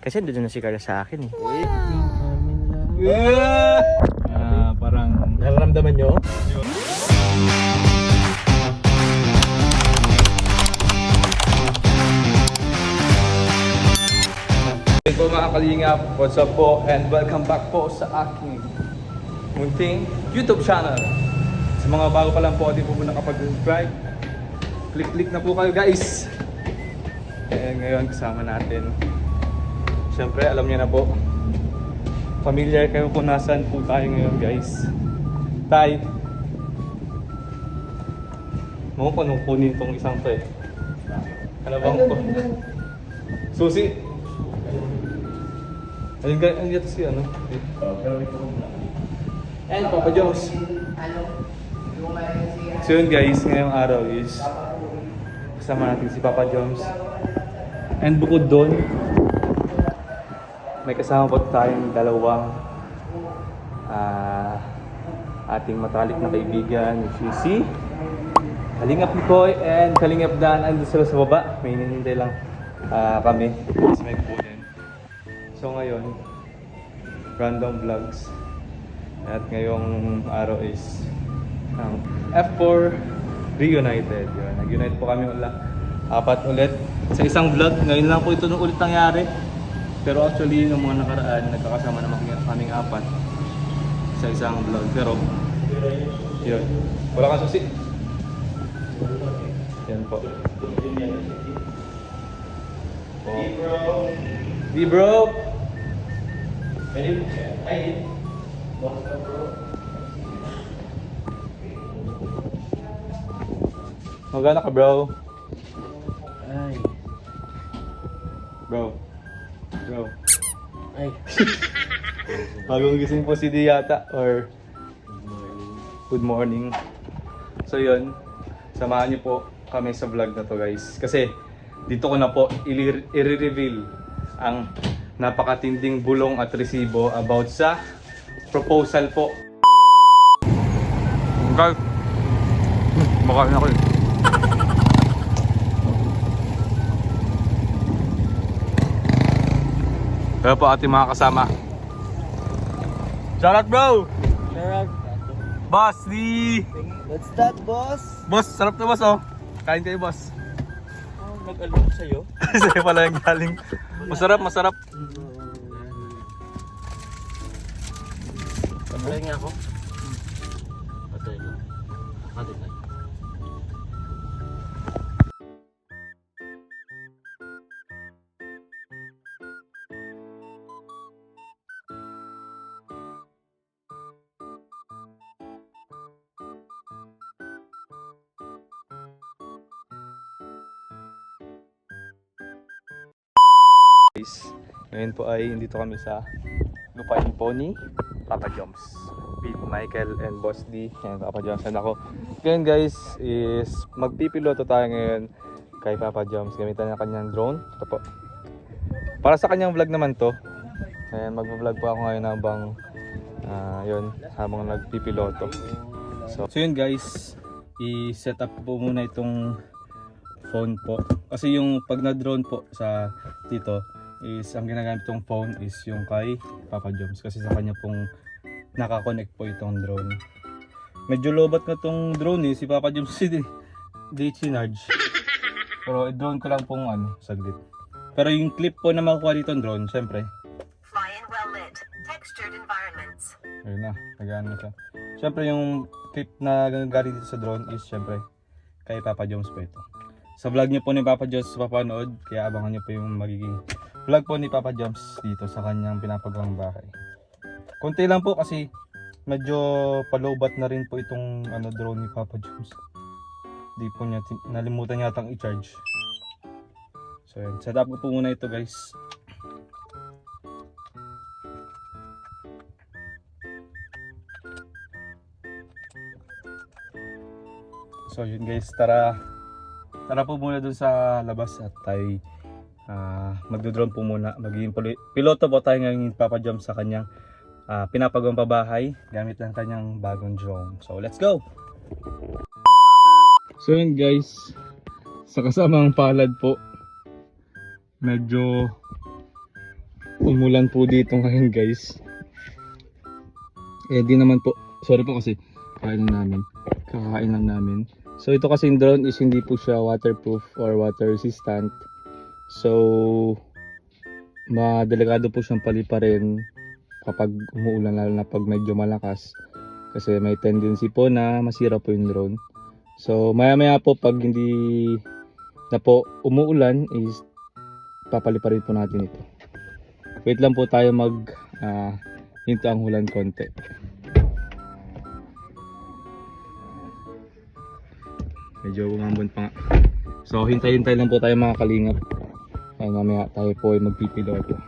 Kasi doon na si Carla sa akin eh. Parang nararamdaman nyo? Hey po mga kalingap, what's up po and welcome back po sa aking munting YouTube channel. Sa mga bago pa lang po, di po nakapag-subscribe, click na po kayo guys. And ngayon kasama natin, siyempre alam niyo na po, familiar kayo kung nasaan po tayo ngayon guys. Tay, mo ko nung kunin tong isang to eh. Ano bang ko? Susi. Ayun guys, ang dito si ano? And Papa Jones. So yun guys, ngayong araw is kasama natin si Papa Jones. And bukod doon, may kasama po tayong dalawang ating matalik na kaibigan, si Kalingap Mikoy and Kalingap Dan. Andun sila sa baba, may hinihintay lang kami sa may kunin. So ngayon, random vlogs. At ngayong araw is F4 Reunited. Yun, nag-unite po kami apat ulit sa isang vlog. Ngayon lang po ito nung ulit nangyari. Pero actually, nung mga nakaraan, nagkakasama naman kaming apat sa isang vlog. Pero, yun. Wala kang susi. Yan po. D-bro! Magana ka, bro? Ay. Bro. Ay. Bagong gising po si Di yata or good morning. So yun, samahan niyo po kami sa vlog na to guys. Kasi dito ko na po i-reveal ang napakatinding bulong at resibo about sa proposal po. Okay. Makain ako eh. Kaya po ating mga kasama. Shoutout bro! Sarap. Boss, di! What's that, boss? Boss, sarap na boss oh. Kain kayo boss. Oh, nag-alok sa'yo? Sa'yo pala yung galing. Masarap. Patay nga ako. Patay ko. Patay na. Ngayon po ay dito kami sa Lupain Pony, Papa Joms with Michael and Boss D and Papa Joms and ako. Ngayon guys is magpipiloto tayo ngayon kay Papa Joms. Gamitan niya kanyang drone. Ito po. Para sa kanyang vlog naman to. Ayan, mag-vlog po ako ngayon habang nagpipiloto. So yun guys, i-set up po muna itong phone po. Kasi yung pag na-drone po sa dito is ang ginagamit itong phone is yung kay Papa Joms kasi sa kanya pong nakakonect po itong drone. Medyo lobat na itong drone si Papa Joms si Chinarge. Pero i-drone ko lang pong saglit. Pero yung clip po na makukuha dito ng drone, syempre Fly in well-lit, textured environments. ayun na, nag-ano siya. Syempre yung clip na galing dito sa drone is syempre kay Papa Joms po ito. Sa vlog niyo po ni Papa Joms papanood, kaya abangan niyo po yung magiging vlog po ni Papa Joms dito sa kanyang pinapagawang bahay. Konti lang po kasi medyo palobat na rin po itong drone ni Papa Joms. Di po niya nalimutan yatang i-charge. So yun, set up ko po muna ito guys. So yun guys, tara po muna dun sa labas at tayo magdo-drone po muna. Magiging piloto po tayo ngayon Papa Joms sa kanyang pinapagawang pabahay gamit ng kanyang bagong drone. So let's go! So yun guys, sa kasamang palad po, medyo Umulan po dito ngayon guys. Eh di naman po, sorry po kasi kakain lang namin. So ito kasing drone is hindi po siya waterproof or water resistant. So madelikado po siyang paliparin kapag umuulan, lalo na pag medyo malakas. Kasi may tendency po na masira po yung drone. So maya maya po pag hindi na po umuulan is papaliparin po natin ito. Wait lang po tayo hinto ang hulan konti. Medyo umambon pa nga. So hintay-hintay lang po tayo mga kalingap. Ay mamaya tayo po ay magpipiloto.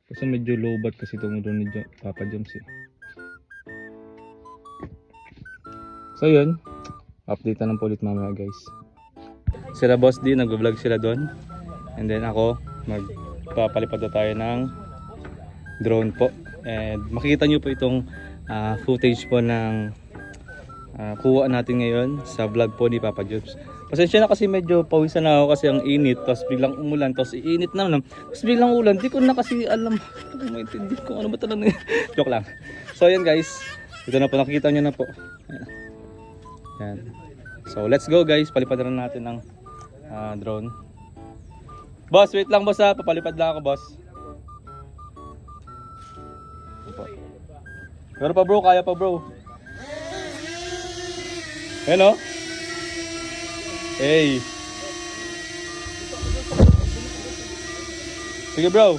Kasi medyo lowbat kasi itong drone ni Papa Joms eh. So yun, update na lang po ulit mamaya guys. Sila Boss D, nag-vlog sila doon. And then ako, magpapalipad na tayo ng drone po. And makikita nyo po itong footage po ng kuha natin ngayon sa vlog po ni Papa Joms. Pasensya na kasi medyo pawisan na ako kasi ang init, tapos biglang umulan, tapos iinit naman, tapos biglang ulan. Di ko na kasi alam, maintindihan kung ano ba talaga. Joke lang. So yan guys, ito na po, nakikita nyo na po. Yan. So let's go guys, palipadan na natin ng drone. Boss, wait lang boss ha, papalipad lang ako boss. Pero pa bro, kaya pa bro. Hello? Hey. Sige bro.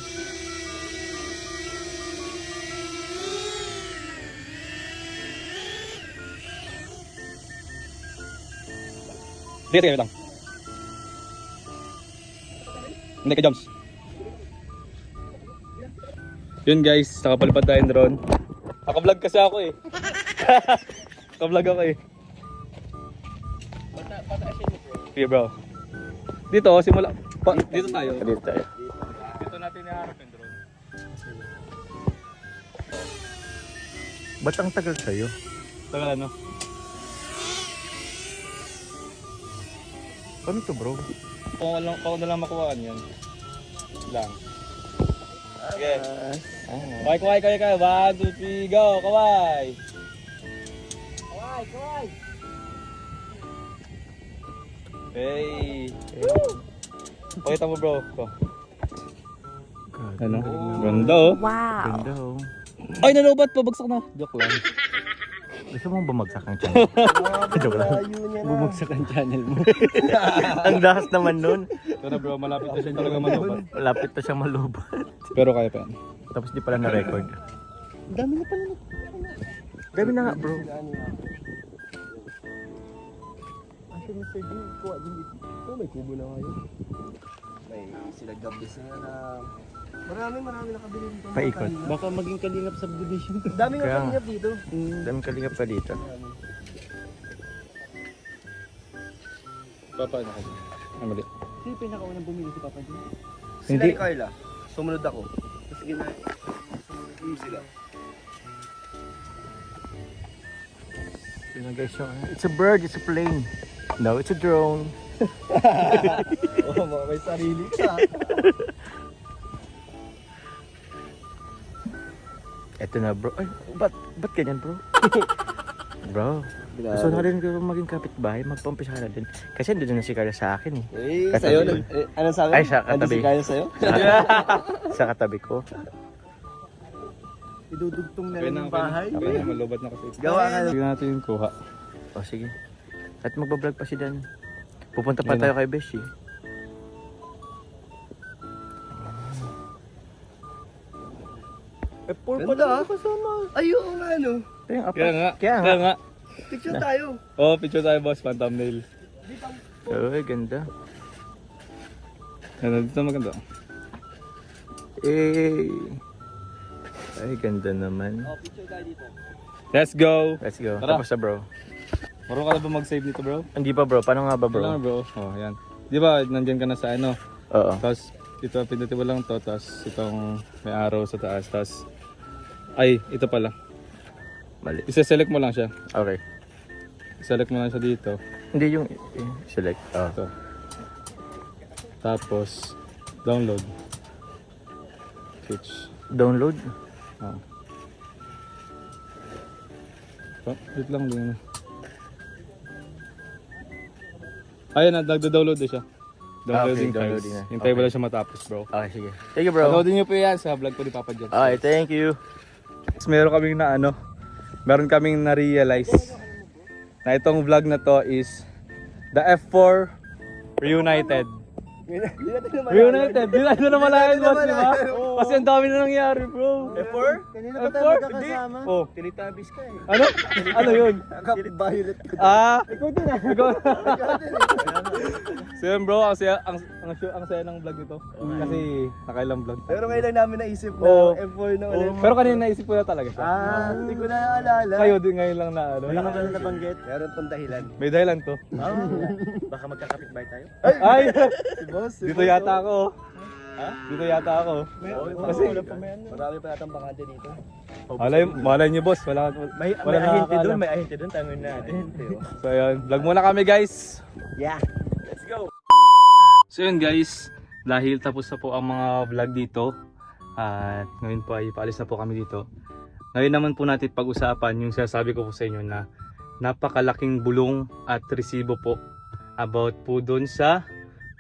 Sige lang. Hindi ka Joms. Yun guys, nakapalipad tayong drone. Naka-vlog kasi ako eh. Naka-vlog ako eh. Okay bro. Dito simula. Dito tayo. Dito tayo. Dito natin iharap yung drone. Ba't ang tagal sa'yo? Tagal ano? Paano to bro? Kung na lang makuhaan yan. Lang. Okay. Kaway. 1, 2, 3, go! Kaway! Kaway! Hey! Pakita mo bro. Ano? Ganda oh. Wow. Ganda oh. Ay, nalobat pa. Bagsak na. Joke lang. Gusto mong bumagsak ang channel? Joke lang. Bumagsak ang channel mo. Ang dahas naman nun. Ito na bro, malapit na siya talaga malobat. Malapit na siyang malubat. Pero kaya pa yan. Tapos di pala na-record. Dami na pala. Dami na nga bro. Kasi Mr. D, kuha din dito. Oh, may kubo na kayo. May sila gabis na Marami nakabili dito. Paikot. Baka maging kalingap subdivision. Dami nga Kaya nga. kalingap dito. Daming kalingap ka dito. Papa, ano ka? Ay, mali. Sino pinakaunang bumili si Papa Jun? Hindi. Sila ni Carla. Sumunod ako. Tapos sumunod sila. Yun na guys, it's a bird, it's a plane. No, it's a drone. Oo, may sarili ka. Eto na bro. Ay, ba't ganyan bro? Bro, gusto na rin ko maging kapitbahay, magpampisa ka na din. Kasi andun na si Carla sa akin eh. Katabi Sa'yo, ko. anong sabi? Ay, sa Ando katabi. si Carla sa'yo? Sa katabi ko. Idudugtong na Okay rin na, yung bahay. Okay na, malobat na kasi. Gawa ka na. Sige natin yung kuha. O sige. At magbablog pa si Dan. Pupunta pa Ayun tayo kay Beshi. Eh, poor pala kasama. Ay, oo nga, no. Ito yung apa. Kaya nga. Kaya nga. Picture tayo. Oh, picture tayo boss, pan thumbnail. Uy, ganda. Ano, dito maganda. Eh. Ay, ganda naman. Oh, picture tayo dito. Let's go! Let's go. Tara. Tapos na bro. Marunong ka na ba mag-save nito bro? Hindi pa bro. Paano nga ba bro? Kailangan bro. Oh, yan. Di ba, nandyan ka na sa ano. Oo. Tapos, ito, pindutin mo lang to. Tapos, itong may arrow sa taas. Tapos, ay, ito pala. Mali. Isa-select mo lang siya. Okay. Select mo lang siya dito. Hindi yung select. Oh. Ito. Tapos, download. Switch. Download. Wait lang din. Ayun na, nagdo-download na siya. Downloading Okay, files. downloading na. Hintay mo Okay. lang siya matapos, bro. Okay, sige. Thank you, bro. Downloadin niyo po yan sa vlog ko ni Papa John. Okay, thank you. Meron kaming na-realize na itong vlog na to is the F4 Reunited. Reunited! Di na namalayan, boss, di ba? Kasi ang dami na nangyari, bro. F4? Kanina pa tayo F4? magkakasama. Oh, Teletubbies ka eh. ano? Ano yun? Violet ko. Ikaw din ah. Ikaw. So yun, bro, kasi ang saya ng vlog nito. Kasi nakailang vlog. Pero ngayon lang namin naisip na Oo. F4 na ulit. Pero kanina naisip ko na talaga siya. Hindi ko na naalala. Kayo din ngayon lang na ano. Wala ka na nabanggit. Meron pang dahilan. May dahilan to. Baka magkakapit-bahay tayo. Ay! Si boss. Dito yata ako. Dito yata ako. Kasi Marami pa yatang bakante dito. malay niyo, boss. Wala May ahente doon, may ahente doon. Tangon natin. So yun, vlog muna kami, guys. Yeah. Let's go. So yun, guys, dahil tapos na po ang mga vlog dito at ngayon po ay paalis na po kami dito. Ngayon naman po natin pag-usapan yung sinasabi ko po sa inyo na napakalaking bulong at resibo po about po doon sa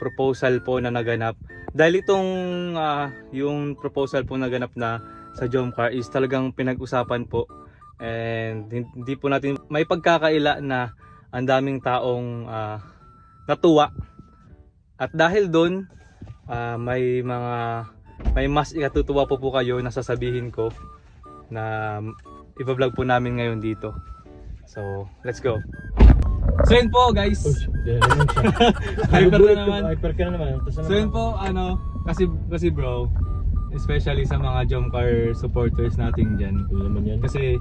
proposal po na naganap. Dahil itong yung proposal po naganap na sa Jomcar is talagang pinag-usapan po, and hindi po natin may pagkakaila na ang daming taong natuwa. At dahil doon may mas ikatutuwa po kayo na sasabihin ko na i-vlog po namin ngayon dito. So, let's go. So yun po, guys. Hyper na naman. Hyper ka na naman. So yun po, kasi bro, especially sa mga Jomcar supporters natin dyan. Ano naman yan? Kasi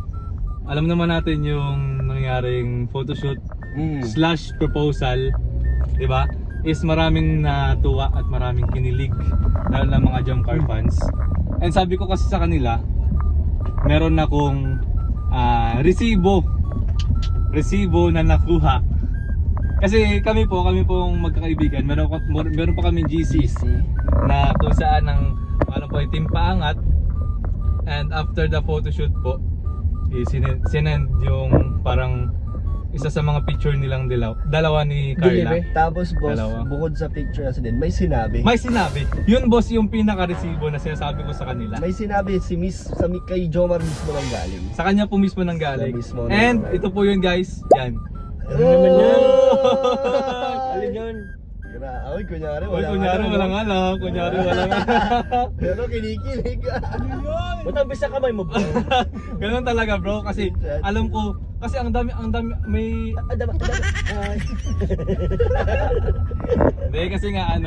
alam naman natin yung nangyaring photoshoot slash proposal, di ba? Is maraming natuwa at maraming kinilig lalo ng mga Jomcar fans. And sabi ko kasi sa kanila, meron akong resibo na nakuha. Kasi kami pong magkakaibigan, meron pa kaming GC na kung saan ang team paangat. And after the photoshoot po, sinend yung parang isa sa mga picture nilang dalawa ni Carla. Tapos boss, Dalawa. bukod sa picture kasi din, may sinabi. May sinabi. Yun, boss, yung pinaka-resibo na sinasabi ko sa kanila. May sinabi si Miss kay Jomar mismo lang galing. Sa kanya po mismo nang galing. Sa mismo And nang- ito po yun, guys. Yan. Ano naman yan? Alin yun? Ay, kunyari, Uy, kunyari walang alam. Kunyari walang alam. Pero kinikilig. Ba't ang bisa kamay mo, bro? Ganun talaga, bro. Kasi alam ko, kasi ang dami, may... Hindi, kasi nga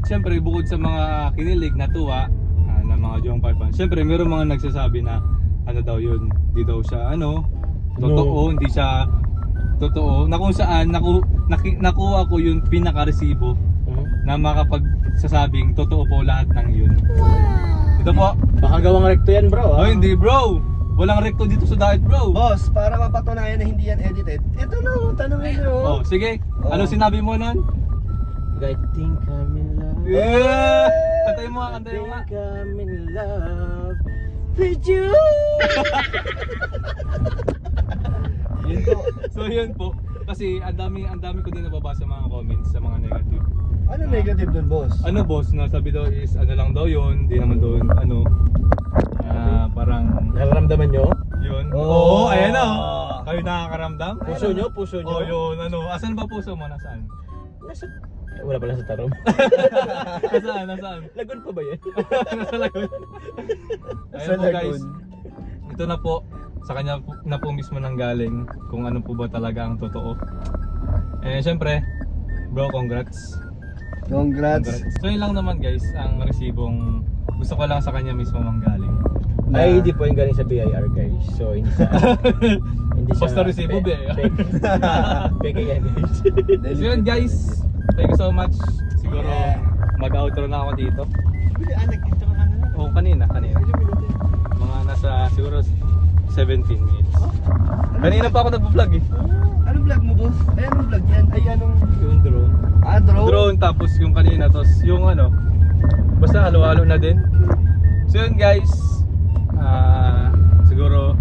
siyempre, bukod sa mga kinilig, natuwa, na mga Jomcar fans, siyempre, meron mga nagsasabi na, daw yun, di daw siya, totoo, hindi siya totoo, na kung saan, nakuha ko yung pinaka-resibo, na makapagsasabing, totoo po lahat ng yun. Ito po. Baka gawang recto yan, bro. Oh, hindi, bro. Walang recto dito sa diet, bro. Boss, para mapatunayan na hindi yan edited, ito na, tanongin nyo. Oh, sige. Ano sinabi mo nun? I think I'm in love. Yeah! Kantay mo nga. Think I'm in love with you. Yun po. So yun po. Kasi ang dami ko din nababasa mga comments sa mga negative. Ano negative dun, boss? Ano, boss, na sabi daw is lang daw yun, di naman doon parang Nararamdaman nyo? yun. Oh. Ayan na. Kayo nakakaramdam? Puso nyo? Puso nyo? Oh, yun, asan ba puso mo? Nasaan? Wala pala sa tarong. Nasaan? Lagun pa ba yan? Nasa Lagun. Sa Ayun po, Lagun. guys. Ito na po, sa kanya na po mismo nang galing kung ano po ba talaga ang totoo. Eh syempre, bro, congrats. Congrats. So yun lang naman, guys, ang resibong gusto ko lang sa kanya mismo manggaling. Ay, hindi po yung galing sa BIR, guys. So, hindi siya... hindi siya... Basta resibo, be. Peke yan, guys. So yun, guys, thank you so much. Siguro mag-outro na ako dito. Nag-intro ka na. Oh, kanina. Mga nasa siguro 17 minutes. Kanina pa ako nag-vlog eh. Anong vlog mo, boss? Ay, anong vlog yan? Ay, anong... Yung drone. Drone? Drone, tapos yung kanina, tapos yung Basta halo-halo na din. So yun guys, siguro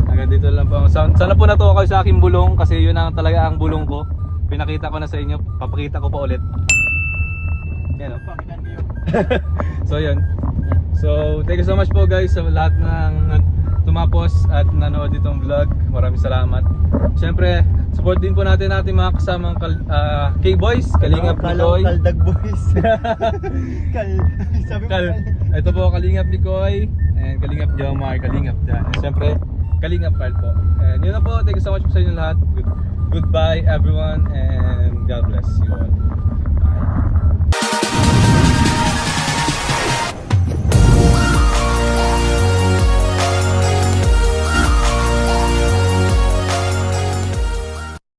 hanggang dito lang po. Sana po natuwa kayo sa aking bulong kasi yun ang talaga ang bulong ko. Pinakita ko na sa inyo, papakita ko pa ulit. Yan o. So yun. So thank you so much po guys sa lahat ng tumapos at nanood ditong vlog. Maraming salamat. Siyempre, support din po natin mga kasamang K-Boys, Kalingap Nikoy. Kaldag boys. Sabi mo Ito po Kalingap Nikoy and Kalingap Jomar, Kalingap Dan. And siyempre, Kalingap Carl po. And yun na po, thank you so much po sa inyo lahat. Goodbye everyone and God bless you all.